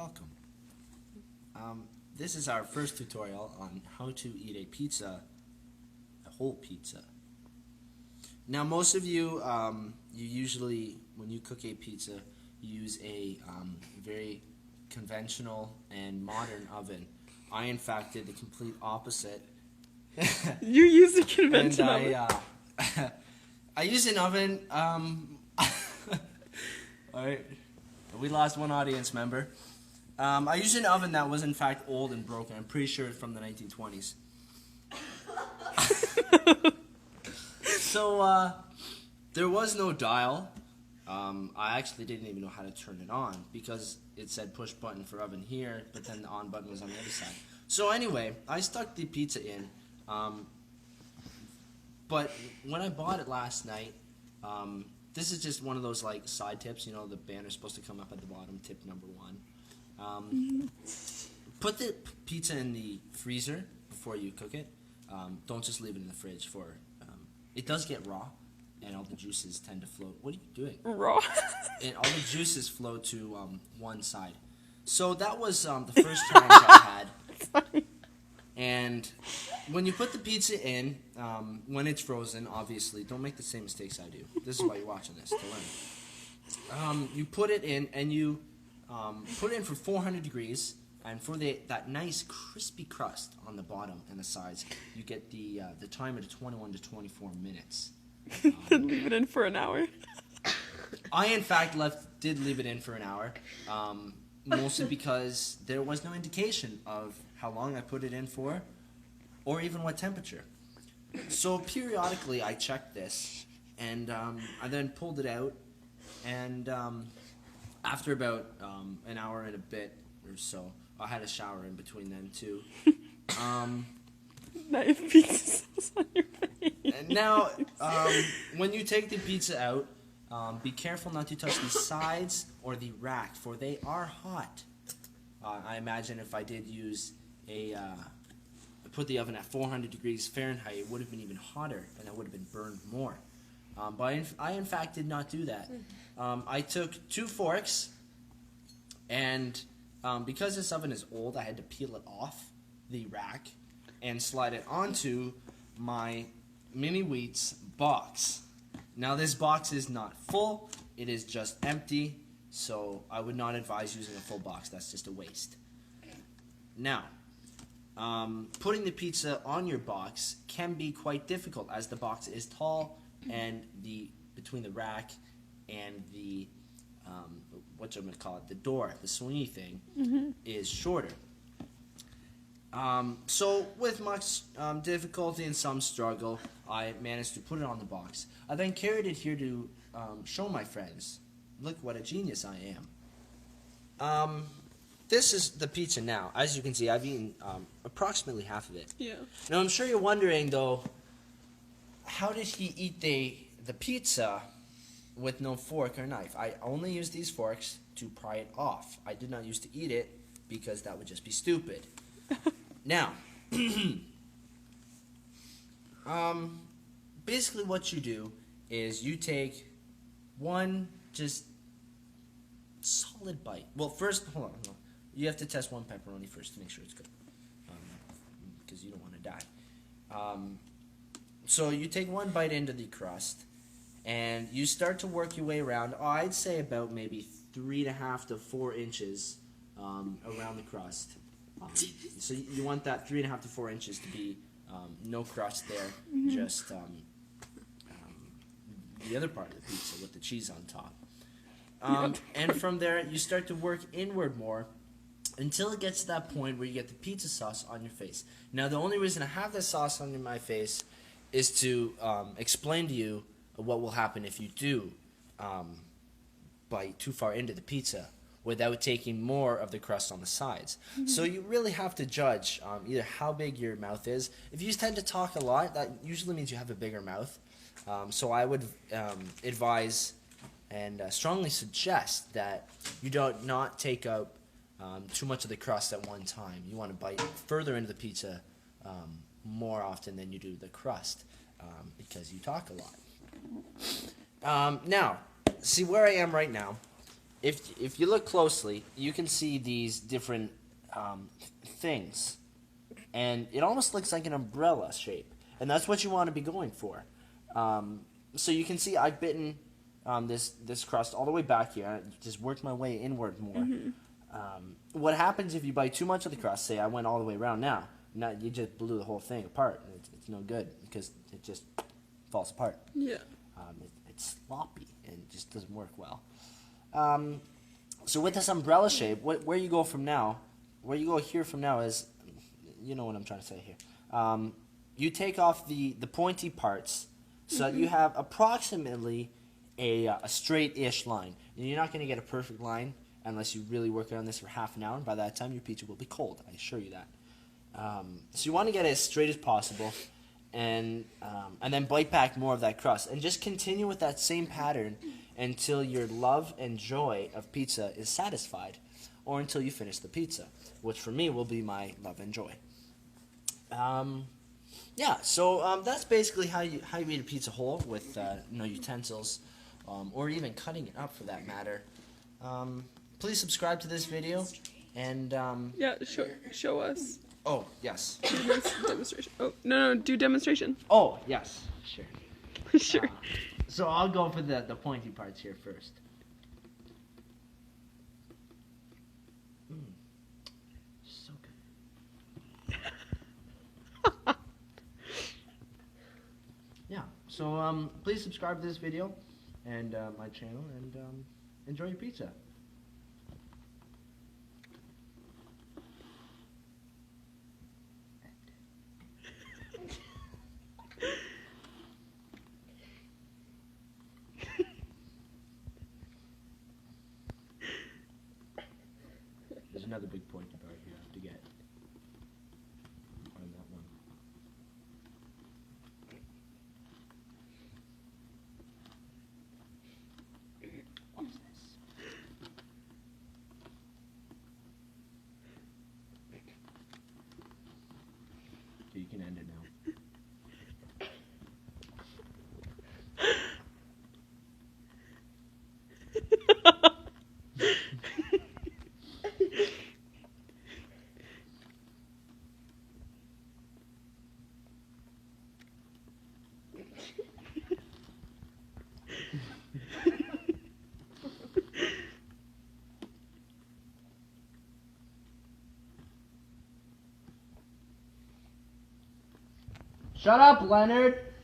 welcome. This is our first tutorial on how to eat a pizza, a whole pizza. Now, most of you, you usually, when you cook a pizza, you use a very conventional and modern oven. I, in fact, did the complete opposite. You use a conventional oven? I use an oven. Alright, we lost one audience member. I used an oven that was in fact old and broken. I'm pretty sure it's from the 1920s. So there was no dial. I actually didn't even know how to turn it on because it said push button for oven here, but then the on button was on the other side. So anyway, I stuck the pizza in. But when I bought it last night, this is just one of those like side tips. You know, the banner's supposed to come up at the bottom. Tip number 1. Put the pizza in the freezer before you cook it. Don't just leave it in the fridge for. It does get raw, and all the juices tend to float. What are you doing? Raw. And all the juices flow to one side. So that was the first challenge I had. And when you put the pizza in, when it's frozen, obviously, don't make the same mistakes I do. This is why you're watching this, to learn. You put it in, and you put it in for 400 degrees, and for that nice crispy crust on the bottom and the sides, you get the timer to 21 to 24 minutes. Then leave it in for an hour. I, in fact, did leave it in for an hour, mostly because there was no indication of how long I put it in for, or even what temperature. So periodically I checked this, and I then pulled it out, and after about an hour and a bit or so, I had a shower in between then too. Now you have pizza sauce on your face. And now, when you take the pizza out, be careful not to touch the sides or the rack, for they are hot. I imagine if I did use put the oven at 400 degrees Fahrenheit, it would have been even hotter, and I would have been burned more. But I, in fact, did not do that. I took 2 forks, and because this oven is old, I had to peel it off the rack and slide it onto my Mini Wheats box. Now, this box is not full. It is just empty, so I would not advise using a full box. That's just a waste. Now, putting the pizza on your box can be quite difficult, as the box is tall and between the rack and the what I'm going to call it, the door, the swingy thing, is shorter. So with much difficulty and some struggle, I managed to put it on the box. I then carried it here to show my friends, look what a genius I am. This is the pizza now. As you can see, I've eaten approximately half of it. Yeah. Now, I'm sure you're wondering, though, how did he eat the pizza with no fork or knife? I only used these forks to pry it off. I did not use to eat it because that would just be stupid. Now, basically what you do is you take one just solid bite. Well, first, hold on. You have to test one pepperoni first to make sure it's good, because you don't want to die. So you take one bite into the crust, and you start to work your way around. I'd say about maybe 3.5 to 4 inches around the crust. So you want that 3.5 to 4 inches to be no crust there, just the other part of the pizza with the cheese on top. And from there, you start to work inward more until it gets to that point where you get the pizza sauce on your face. Now, the only reason I have this sauce on my face is to explain to you what will happen if you do bite too far into the pizza without taking more of the crust on the sides. So you really have to judge either how big your mouth is. If you tend to talk a lot, that usually means you have a bigger mouth. So I would advise and strongly suggest that you not take up too much of the crust at one time. You want to bite further into the pizza more often than you do the crust because you talk a lot. Now, see where I am right now if you look closely, you can see these different things, and it almost looks like an umbrella shape, and that's what you want to be going for. So you can see I've bitten this crust all the way back here. I just worked my way inward more. What happens if you bite too much of the crust? Say I went all the way around now. Now you just blew the whole thing apart. It's no good because it just falls apart. Yeah. It's sloppy and it just doesn't work well. So with this umbrella shape, where you go from now, where you go here from now is, you know what I'm trying to say here. You take off the pointy parts so that you have approximately a straight-ish line. And you're not going to get a perfect line unless you really work on this for half an hour. And by that time, your pizza will be cold. I assure you that. So you want to get it as straight as possible, and then bite back more of that crust, and just continue with that same pattern until your love and joy of pizza is satisfied, or until you finish the pizza, which for me will be my love and joy. Yeah, so that's basically how you eat a pizza whole with no utensils, or even cutting it up for that matter. Please subscribe to this video, and Yeah, show us. oh yes. Do demonstration. Oh, no, do demonstration. Oh yes, sure. Sure. So I'll go for the pointy parts here first. So good. Yeah. So please subscribe to this video and my channel, and enjoy your pizza. There's another big pointy part you have to get on that one. What's this? So you can end it now. Shut up, Leonard!